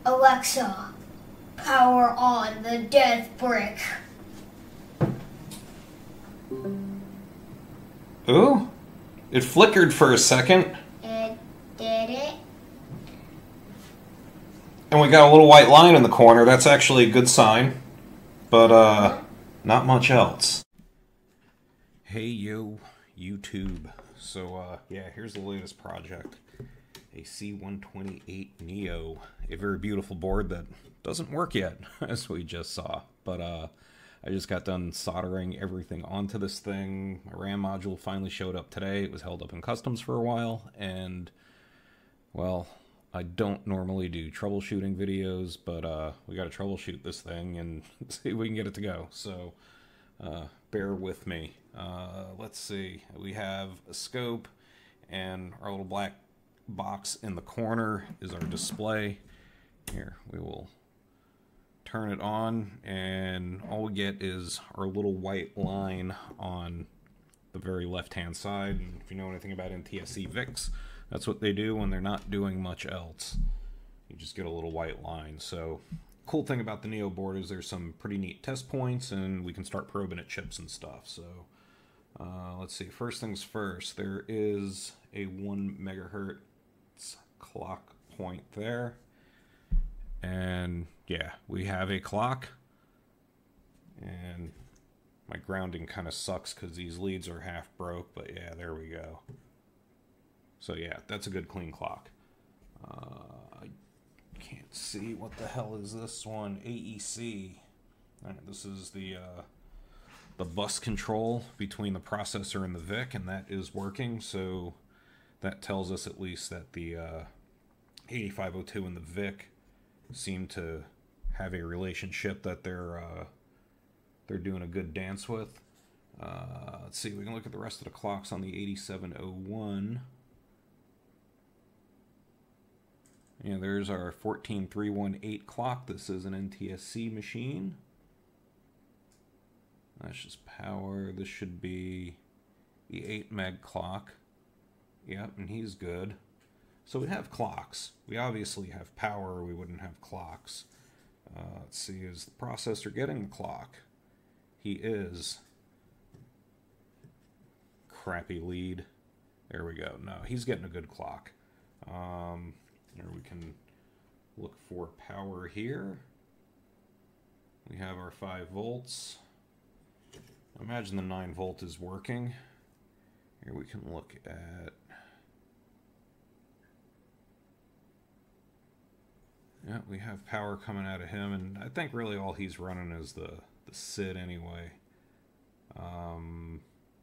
Alexa, power on the death brick. Ooh, it flickered for a second. It did it. And we got a little white line in the corner. That's actually a good sign. But, not much else. Hey, yo, YouTube. So, yeah, here's the latest project. A C128 Neo. A very beautiful board that doesn't work yet, as we just saw. But, I just got done soldering everything onto this thing. My RAM module finally showed up today. It was held up in customs for a while, and, well, I don't normally do troubleshooting videos, but we got to troubleshoot this thing and see if we can get it to go. So bear with me. Let's see. We have a scope, and our little black box in the corner is our display. Here, we will turn it on, and all we get is our little white line on the very left-hand side. And if you know anything about NTSC VICs, that's what they do when they're not doing much else. You just get a little white line. So, cool thing about the Neo board is there's some pretty neat test points, and we can start probing at chips and stuff. So, let's see. First things first, there is a 1 megahertz clock point there. And, yeah, we have a clock. And my grounding kind of sucks because these leads are half broke, but yeah, there we go. So yeah, that's a good clean clock. I can't see what the hell is this one. AEC. All right, this is the bus control between the processor and the VIC, and that is working. So that tells us at least that the 8502 and the VIC seem to have a relationship that they're doing a good dance with. Let's see. We can look at the rest of the clocks on the 8701. And there's our 14318 clock. This is an NTSC machine. That's just power. This should be the 8 meg clock. Yep, and he's good. So we have clocks. We obviously have power, or we wouldn't have clocks. Let's see, is the processor getting the clock? He is. Crappy lead. There we go. No, he's getting a good clock. There we can look for power here. We have our 5 volts. I imagine the 9 volt is working. Here we can look at... Yeah, we have power coming out of him, and I think really all he's running is the SID anyway.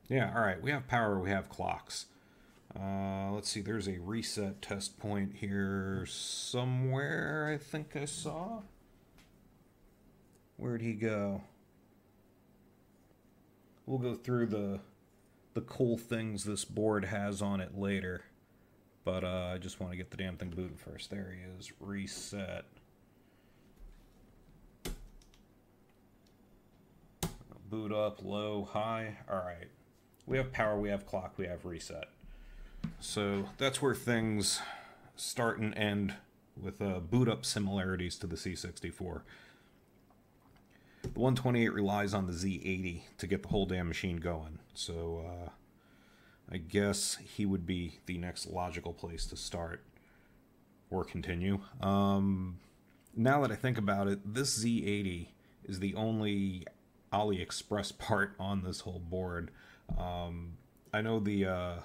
Yeah, alright, we have power, we have clocks. Let's see, there's a reset test point here somewhere, I think I saw. Where'd he go? We'll go through the cool things this board has on it later. But I just want to get the damn thing booting first. There he is. Reset. Boot up, low, high. Alright. We have power, we have clock, we have reset. So that's where things start and end with boot up similarities to the C64. The 128 relies on the Z80 to get the whole damn machine going. So I guess he would be the next logical place to start or continue. Now that I think about it, this Z80 is the only AliExpress part on this whole board. I know the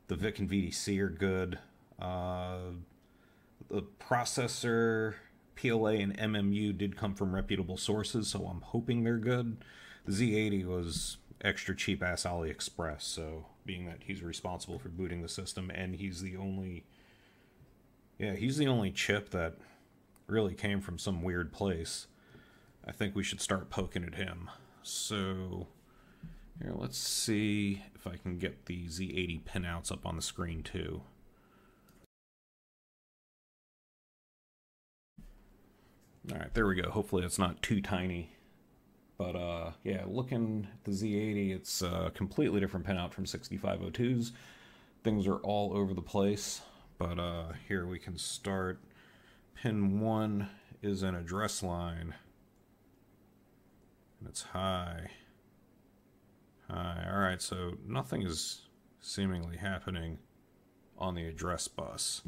VIC and VDC are good. The processor, PLA, and MMU did come from reputable sources, so I'm hoping they're good. The Z80 was extra cheap ass AliExpress, so being that he's responsible for booting the system, and he's the only chip that really came from some weird place, I think we should start poking at him. So here, let's see if I can get the Z80 pinouts up on the screen too. Alright, there we go. Hopefully it's not too tiny. But yeah, looking at the Z80, it's a completely different pinout from 6502s. Things are all over the place. But here we can start Pin 1 is an address line. And it's high. High. Alright, so nothing is seemingly happening on the address bus.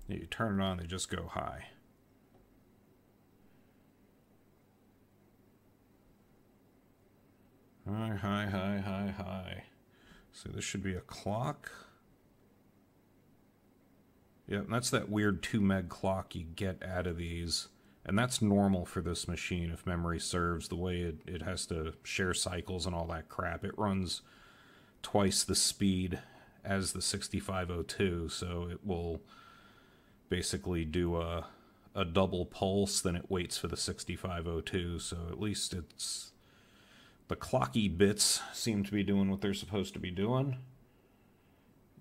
You turn it on, they just go high. High, high, high, high, high. So this should be a clock. Yep, and that's that weird 2 meg clock you get out of these. And that's normal for this machine if memory serves, the way it has to share cycles and all that crap. It runs twice the speed as the 6502, so it will basically do a double pulse, then it waits for the 6502, so at least it's... the clocky bits seem to be doing what they're supposed to be doing.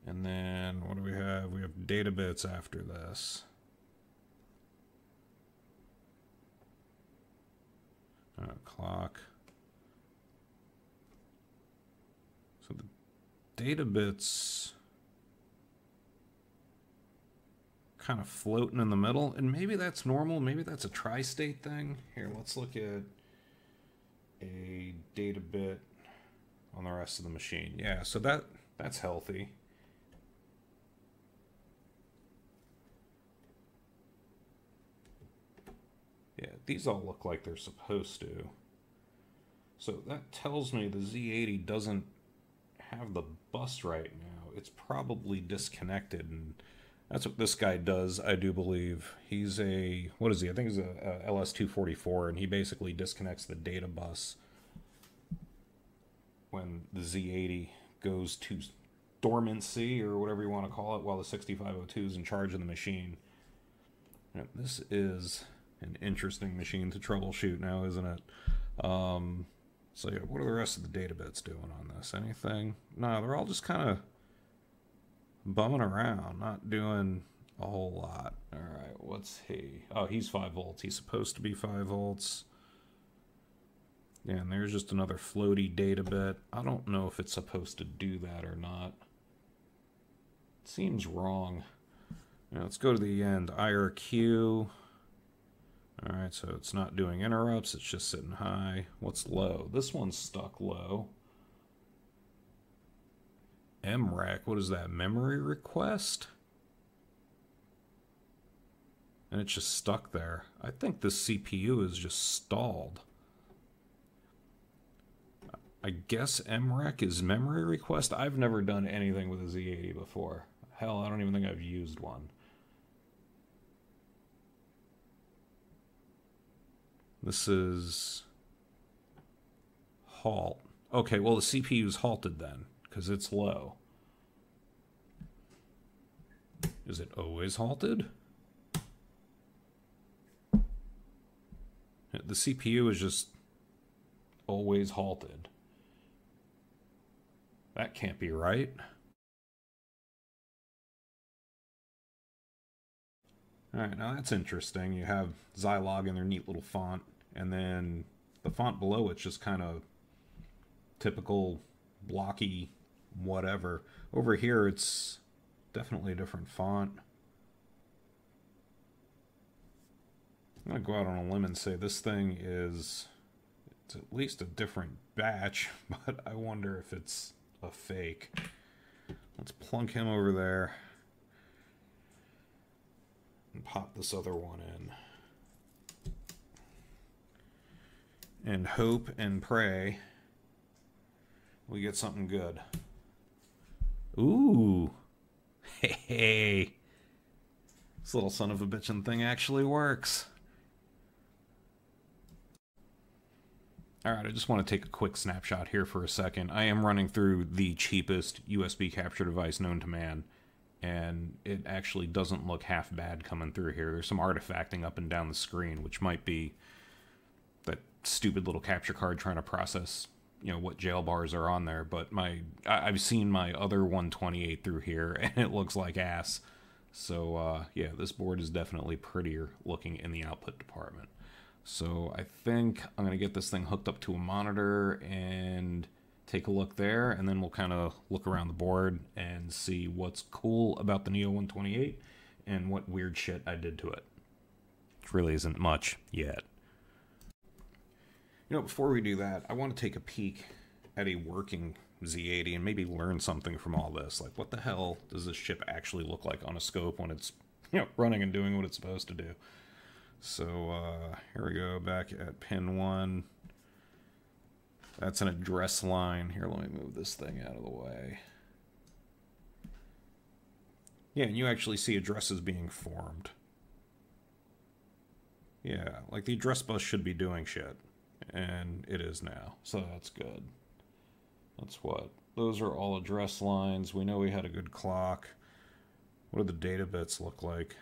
And then, what do we have? We have data bits after this. Clock. So the data bits kind of floating in the middle, and maybe that's normal, maybe that's a tri-state thing. Here, let's look at a data bit on the rest of the machine. Yeah, so that's healthy. Yeah, these all look like they're supposed to. So that tells me the Z80 doesn't have the bus right now. It's probably disconnected, and that's what this guy does, I do believe. He's a, what is he? I think he's a LS244, and he basically disconnects the data bus when the Z80 goes to dormancy, or whatever you want to call it, while the 6502 is in charge of the machine. And this is an interesting machine to troubleshoot now, isn't it? So yeah, what are the rest of the data bits doing on this? Anything? No, they're all just kind of bumming around, not doing a whole lot. Alright, what's he? Oh, he's 5 volts. He's supposed to be 5 volts. Yeah, and there's just another floaty data bit. I don't know if it's supposed to do that or not. It seems wrong. Now, let's go to the end. IRQ. Alright, so it's not doing interrupts, it's just sitting high. What's low? This one's stuck low. MREC, what is that? Memory request? And it's just stuck there. I think this CPU is just stalled. I guess MREC is memory request? I've never done anything with a Z80 before. Hell, I don't even think I've used one. This is halt. Okay, well the CPU's halted then, because it's low. Is it always halted? The CPU is just always halted. That can't be right. Alright, now that's interesting. You have Zilog in their neat little font, and then the font below it's just kind of typical blocky whatever. Over here it's definitely a different font. I'm going to go out on a limb and say this thing is, it's at least a different batch, but I wonder if it's a fake. Let's plunk him over there and pop this other one in. And hope and pray we get something good. Ooh. Hey. This little son of a bitchin' thing actually works. Alright, I just want to take a quick snapshot here for a second. I am running through the cheapest USB capture device known to man, and it actually doesn't look half bad coming through here. There's some artifacting up and down the screen, which might be that stupid little capture card trying to process, you know, what jail bars are on there. But I've seen my other 128 through here, and it looks like ass. So, yeah, this board is definitely prettier looking in the output department. So I think I'm going to get this thing hooked up to a monitor and take a look there, and then we'll kind of look around the board and see what's cool about the Neo 128 and what weird shit I did to it. Which really isn't much yet. You know, before we do that, I want to take a peek at a working Z80 and maybe learn something from all this. Like, what the hell does this chip actually look like on a scope when it's, you know, running and doing what it's supposed to do? So, here we go, back at pin 1. That's an address line. Here, let me move this thing out of the way. Yeah, and you actually see addresses being formed. Yeah, like the address bus should be doing shit. And it is now, so that's good. That's what? Those are all address lines. We know we had a good clock. What do the data bits look like?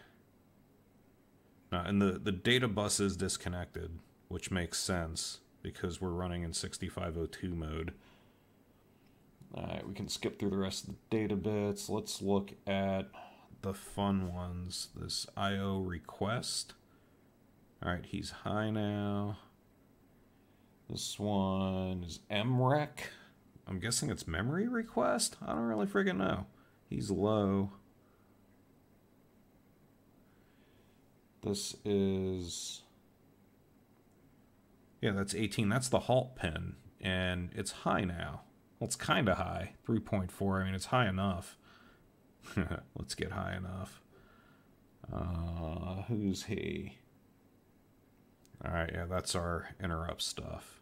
And the data bus is disconnected, which makes sense because we're running in 6502 mode. Alright, we can skip through the rest of the data bits. Let's look at the fun ones. This IO request. Alright, he's high now. This one is MREC. I'm guessing it's memory request? I don't really friggin' know. He's low. This is... yeah, that's 18. That's the halt pin. And it's high now. Well, it's kind of high. 3.4. I mean, it's high enough. Let's get high enough. Who's he? Alright, yeah, that's our interrupt stuff.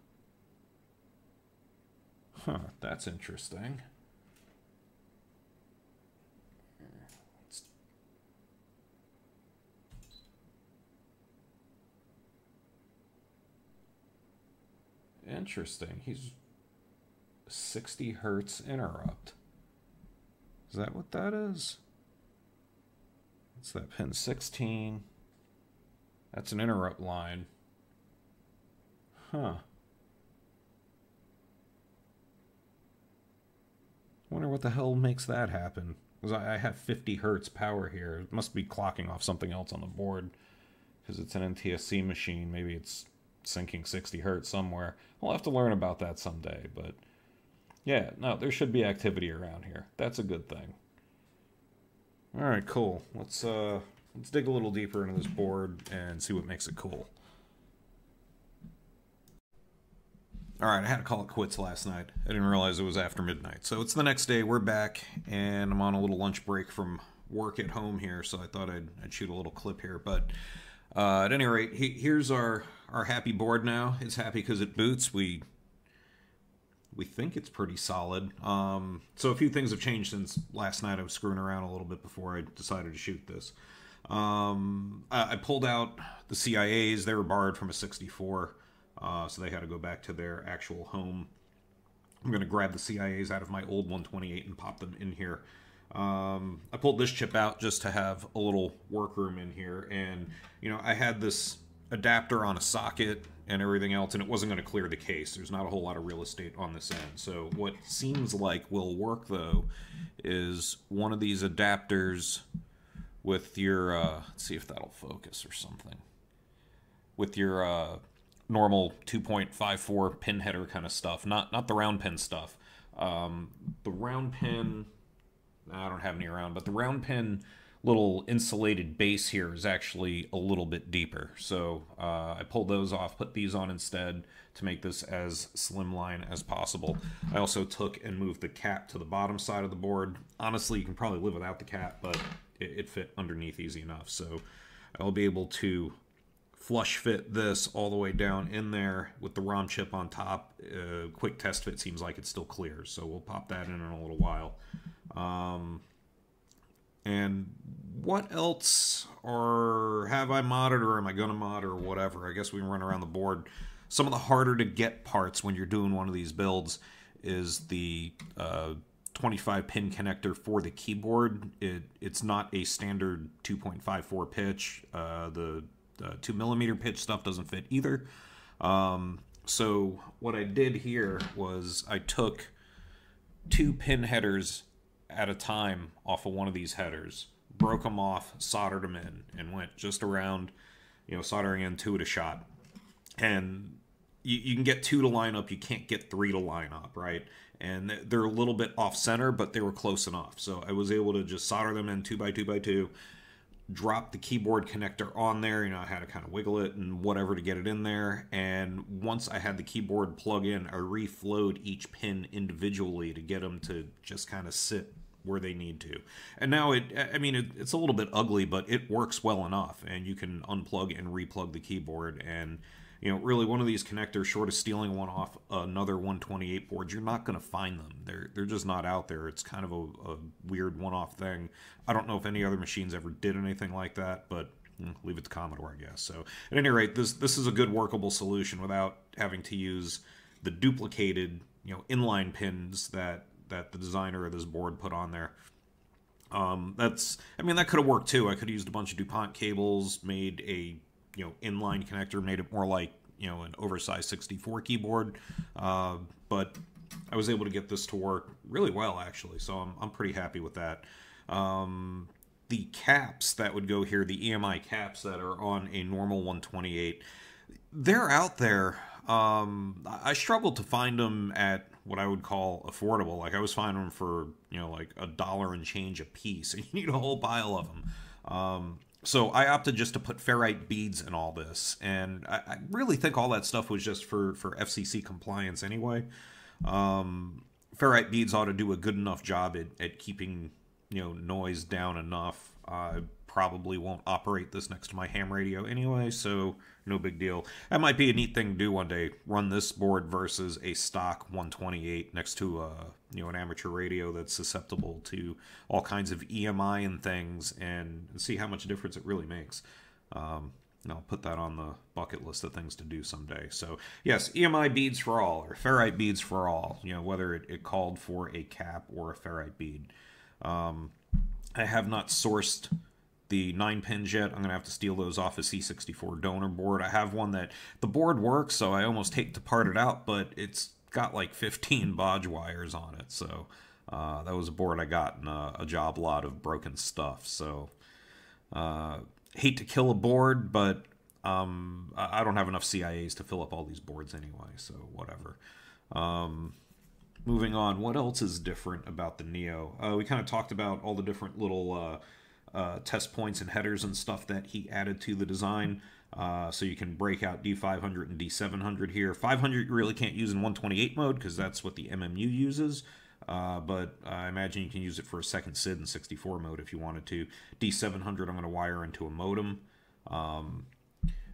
Huh, that's interesting. Interesting. He's 60 hertz interrupt. Is that what that is? It's that pin 16. That's an interrupt line. Huh. Wonder what the hell makes that happen. Because I have 50 hertz power here. It must be clocking off something else on the board. Because it's an NTSC machine. Maybe it's syncing 60 hertz somewhere. We'll have to learn about that someday. But yeah, no, there should be activity around here. That's a good thing. Alright, cool. Let's dig a little deeper into this board and see what makes it cool. Alright, I had to call it quits last night. I didn't realize it was after midnight. So it's the next day, we're back, and I'm on a little lunch break from work at home here, so I thought I'd shoot a little clip here. But at any rate, here's our happy board now. It's happy because it boots. We think it's pretty solid. So a few things have changed since last night. I was screwing around a little bit before I decided to shoot this. I pulled out the CIAs. They were borrowed from a 64. So they had to go back to their actual home. I'm going to grab the CIAs out of my old 128 and pop them in here. I pulled this chip out just to have a little workroom in here. And, you know, I had this adapter on a socket and everything else, and it wasn't going to clear the case. There's not a whole lot of real estate on this end. So what seems like will work, though, is one of these adapters with your, let's see if that'll focus or something. With your, normal 2.54 pin header kind of stuff, not the round pin stuff. The round pin, I don't have any around, but the round pin little insulated base here is actually a little bit deeper. So I pulled those off, put these on instead to make this as slimline as possible. I also took and moved the cap to the bottom side of the board. Honestly, you can probably live without the cap, but it fit underneath easy enough. So I'll be able to flush fit this all the way down in there with the ROM chip on top. Quick test fit seems like it still clears, so we'll pop that in a little while. And what else have I modded, or am I going to mod, or whatever? I guess we can run around the board. Some of the harder to get parts when you're doing one of these builds is the 25 pin connector for the keyboard. It's not a standard 2.54 pitch. The 2mm pitch stuff doesn't fit either. So what I did here was I took 2 pin headers at a time off of one of these headers, broke them off, soldered them in, and went just around, you know, soldering in 2 at a shot. And you can get 2 to line up, you can't get 3 to line up, right? and they're a little bit off center, but they were close enough. So I was able to just solder them in 2x2x2, drop the keyboard connector on there. You know, I had to kind of wiggle it and whatever to get it in there. And once I had the keyboard plug in, I reflowed each pin individually to get them to just kind of sit where they need to. And now it's a little bit ugly, but it works well enough. And you can unplug and replug the keyboard. And you know, really, one of these connectors, short of stealing one off another 128 board, you're not going to find them. They're just not out there. It's kind of a weird one-off thing. I don't know if any other machines ever did anything like that, but leave it to Commodore, I guess. So, at any rate, this is a good workable solution without having to use the duplicated, you know, inline pins that the designer of this board put on there. That could have worked too. I could have used a bunch of DuPont cables, made a inline connector, made it more like an oversized 64 keyboard, but I was able to get this to work really well, actually, so I'm pretty happy with that. The caps that would go here, the EMI caps that are on a normal 128, they're out there. I struggled to find them at what I would call affordable. Like, I was finding them for like $1 and change a piece, and you need a whole pile of them. So I opted just to put ferrite beads in all this, and I really think all that stuff was just for FCC compliance anyway. Ferrite beads ought to do a good enough job at keeping noise down enough. I probably won't operate this next to my ham radio anyway, so no big deal. That might be a neat thing to do one day, run this board versus a stock 128 next to an amateur radio that's susceptible to all kinds of EMI and things, and see how much difference it really makes. And I'll put that on the bucket list of things to do someday. So yes, EMI beads for all, or ferrite beads for all, whether it called for a cap or a ferrite bead. I have not sourced the 9-pins yet. I'm going to have to steal those off a C64 donor board. I have one that the board works, so I almost hate to part it out, but it's got like 15 bodge wires on it. So that was a board I got in a job lot of broken stuff. So hate to kill a board, but I don't have enough CIAs to fill up all these boards anyway, so whatever. Moving on, what else is different about the Neo? We kind of talked about all the different little test points and headers and stuff that he added to the design. So you can break out D500 and D700 here. 500 you really can't use in 128 mode because that's what the MMU uses. But I imagine you can use it for a second SID in 64 mode if you wanted to. D700 I'm going to wire into a modem.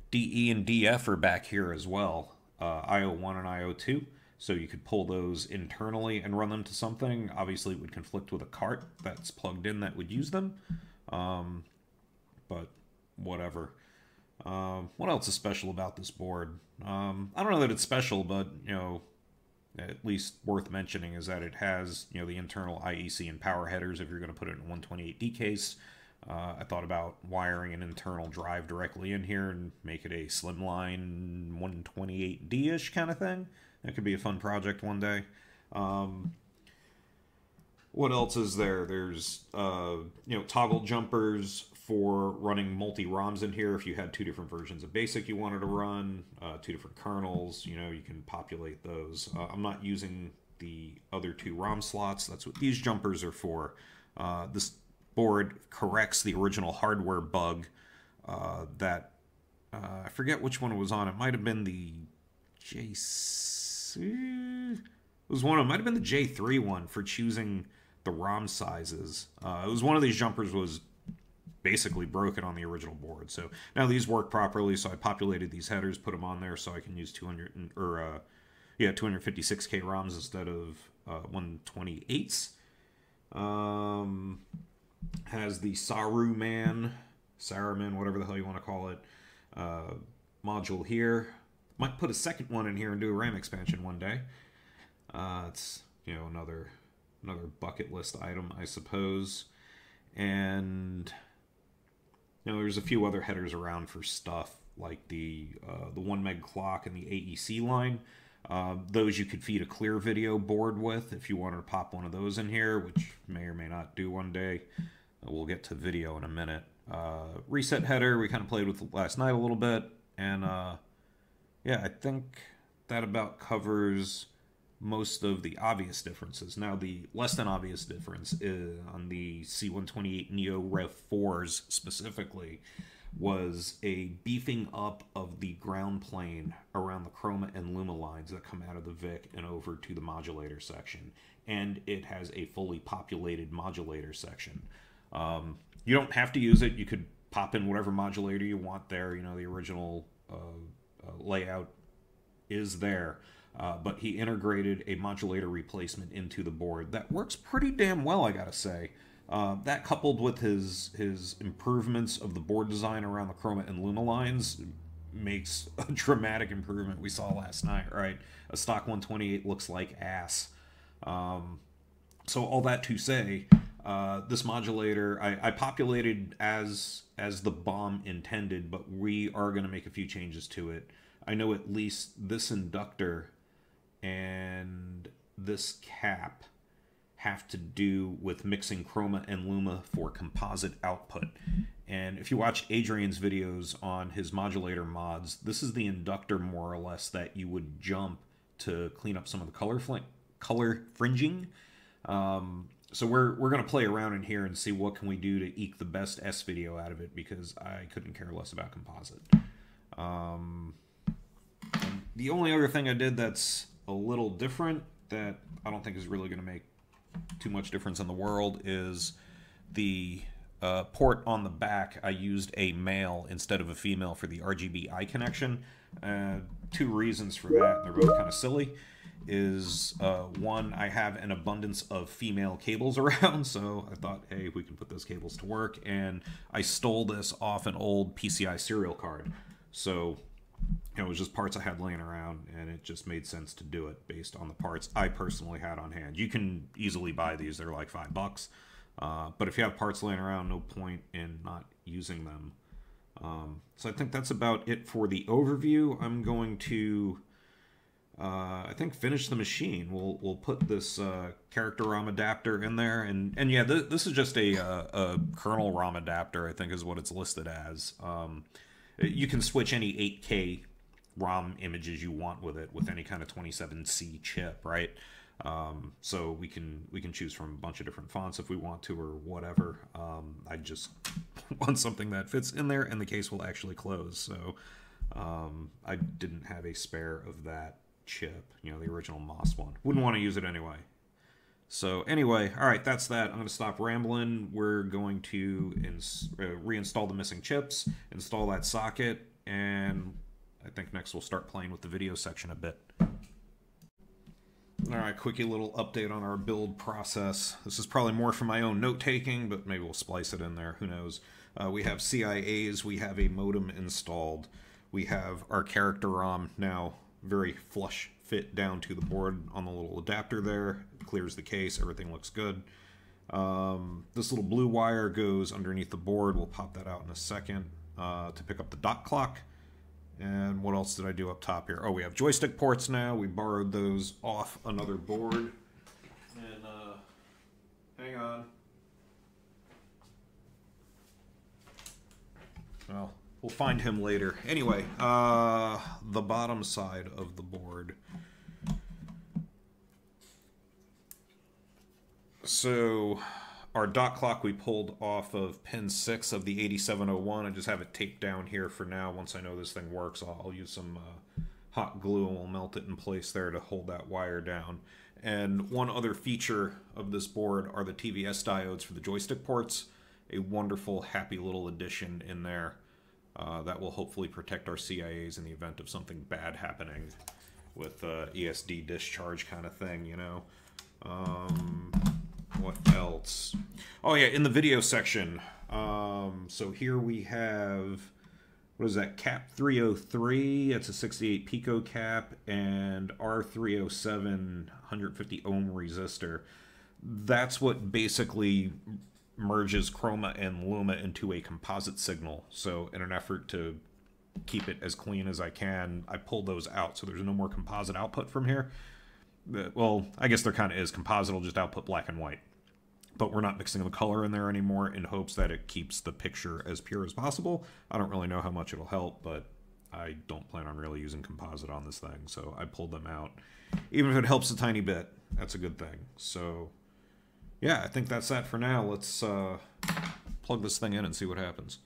DE and DF are back here as well. IO1 and IO2. So you could pull those internally and run them to something. Obviously, it would conflict with a cart that's plugged in that would use them. But whatever. What else is special about this board? I don't know that it's special, but, at least worth mentioning is that it has, the internal IEC and power headers if you're going to put it in a 128D case. I thought about wiring an internal drive directly in here and make it a slimline 128D-ish kind of thing. That could be a fun project one day. What else is there? There's, toggle jumpers for running multi-ROMs in here. If you had two different versions of BASIC you wanted to run, two different kernels, you can populate those. I'm not using the other two ROM slots. That's what these jumpers are for. This board corrects the original hardware bug that I forget which one it was on. It might have been the it might have been the J3 one for choosing the ROM sizes. It was one of these jumpers was basically broken on the original board. So now these work properly. So I populated these headers, put them on there, so I can use 256K ROMs instead of 128s. Has the Saruman, whatever the hell you want to call it, module here. Might put a second one in here and do a RAM expansion one day. It's another bucket list item, I suppose. And there's a few other headers around for stuff like the 1 meg clock and the AEC line. Those you could feed a clear video board with if you wanted to pop one of those in here, which may or may not do one day. We'll get to video in a minute. Reset header we kind of played with last night a little bit, and yeah, I think that about covers most of the obvious differences. Now, the less than obvious difference is on the C128 Neo Rev 4s specifically was a beefing up of the ground plane around the chroma and luma lines that come out of the VIC and over to the modulator section. And it has a fully populated modulator section. You don't have to use it. You could pop in whatever modulator you want there. You know, the original layout is there. But he integrated a modulator replacement into the board that works pretty damn well, I gotta say. That coupled with his improvements of the board design around the chroma and luma lines makes a dramatic improvement. We saw last night, right? A stock 128 looks like ass. So all that to say, this modulator, I populated as the BOM intended, but we are going to make a few changes to it. I know at least this inductor and this cap have to do with mixing chroma and luma for composite output. And if you watch Adrian's videos on his modulator mods, this is the inductor more or less that you would jump to clean up some of the color fringing. So we're going to play around in here and see what can we do to eke the best S video out of it, because I couldn't care less about composite. The only other thing I did that's a little different that I don't think is really going to make too much difference in the world is the port on the back. I used a male instead of a female for the RGB-I connection. Two reasons for that, they're both kind of silly, is one, I have an abundance of female cables around, so I thought, hey, we can put those cables to work, and I stole this off an old PCI serial card. So, you know, it was just parts I had laying around, and it just made sense to do it based on the parts I personally had on hand. You can easily buy these, they're like $5. But if you have parts laying around, no point in not using them. So I think that's about it for the overview. I'm going to, I think, finish the machine. We'll put this character ROM adapter in there, and yeah, this is just a kernel ROM adapter, I think is what it's listed as. You can switch any 8K ROM images you want with it with any kind of 27C chip, right? So we can choose from a bunch of different fonts if we want to, or whatever. I just want something that fits in there and the case will actually close. So I didn't have a spare of that chip, you know, the original MOS one. Wouldn't want to use it anyway. So anyway, all right, that's that. I'm going to stop rambling. We're going to reinstall the missing chips, install that socket, and I think next we'll start playing with the video section a bit. All right, quickie little update on our build process. This is probably more for my own note-taking, but maybe we'll splice it in there. Who knows? We have CIAs. We have a modem installed. We have our character ROM now very flush fit down to the board on the little adapter there. Clears the case. Everything looks good. This little blue wire goes underneath the board. We'll pop that out in a second to pick up the dot clock. And what else did I do up top here? Oh, we have joystick ports now. We borrowed those off another board. And hang on. Well, we'll find him later. Anyway, the bottom side of the board. So our dot clock we pulled off of pin 6 of the 8701. I just have it taped down here for now. Once I know this thing works, I'll use some hot glue and we'll melt it in place there to hold that wire down. And one other feature of this board are the TVS diodes for the joystick ports. A wonderful, happy little addition in there that will hopefully protect our CIAs in the event of something bad happening with ESD discharge kind of thing, you know. What else? Oh yeah, in the video section. So here we have, what is that, cap 303, it's a 68 pico cap, and R307 150 ohm resistor. That's what basically merges chroma and luma into a composite signal. So in an effort to keep it as clean as I can, I pulled those out, so there's no more composite output from here. Well, I guess there kind of is. Composite will just output black and white. But we're not mixing the color in there anymore in hopes that it keeps the picture as pure as possible. I don't really know how much it'll help, but I don't plan on really using composite on this thing, so I pulled them out. Even if it helps a tiny bit, that's a good thing. So, yeah, I think that's that for now. Let's plug this thing in and see what happens.